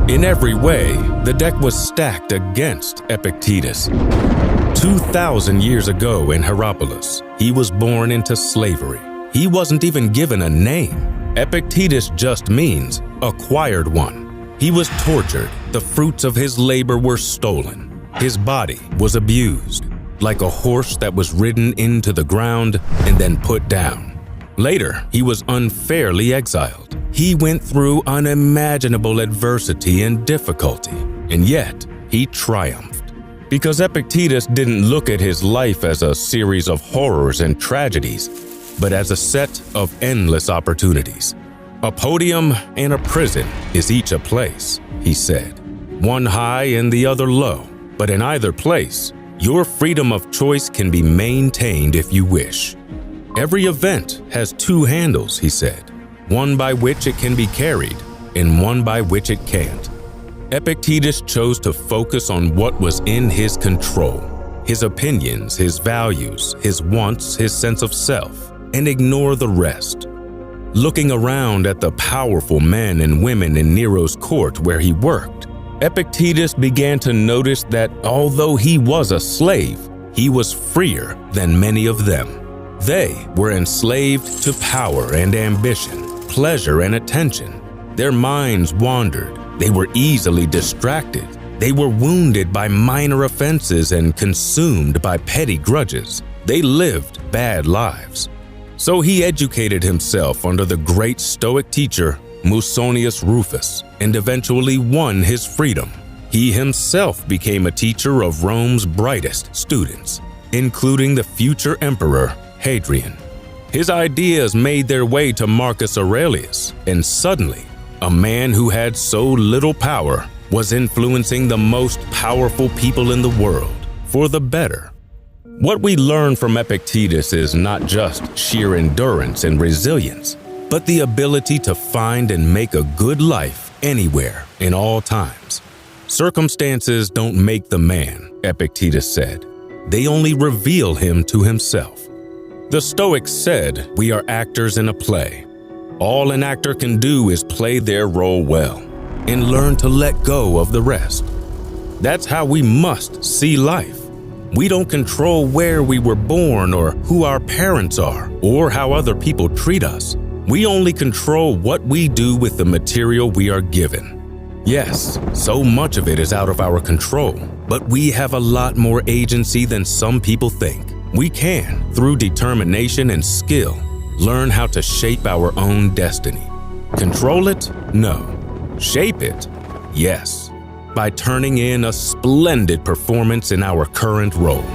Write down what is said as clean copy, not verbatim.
In every way, the deck was stacked against Epictetus. 2,000 years ago in Hierapolis, he was born into slavery. He wasn't even given a name. Epictetus just means acquired one. He was tortured. The fruits of his labor were stolen. His body was abused, like a horse that was ridden into the ground and then put down. Later, he was unfairly exiled. He went through unimaginable adversity and difficulty, and yet he triumphed. Because Epictetus didn't look at his life as a series of horrors and tragedies, but as a set of endless opportunities. A podium and a prison is each a place, he said, one high and the other low, but in either place, your freedom of choice can be maintained if you wish. Every event has two handles, he said, one by which it can be carried and one by which it can't. Epictetus chose to focus on what was in his control, his opinions, his values, his wants, his sense of self, and ignore the rest. Looking around at the powerful men and women in Nero's court where he worked, Epictetus began to notice that although he was a slave, he was freer than many of them. They were enslaved to power and ambition, pleasure and attention. Their minds wandered. They were easily distracted. They were wounded by minor offenses and consumed by petty grudges. They lived bad lives. So he educated himself under the great Stoic teacher Musonius Rufus and eventually won his freedom. He himself became a teacher of Rome's brightest students, including the future emperor Hadrian. His ideas made their way to Marcus Aurelius, and suddenly, a man who had so little power was influencing the most powerful people in the world for the better. What we learn from Epictetus is not just sheer endurance and resilience, but the ability to find and make a good life anywhere in all times. Circumstances don't make the man, Epictetus said. They only reveal him to himself. The Stoics said we are actors in a play. All an actor can do is play their role well and learn to let go of the rest. That's how we must see life. We don't control where we were born or who our parents are or how other people treat us. We only control what we do with the material we are given. Yes, so much of it is out of our control, but we have a lot more agency than some people think. We can, through determination and skill, learn how to shape our own destiny. Control it? No. Shape it? Yes. By turning in a splendid performance in our current role.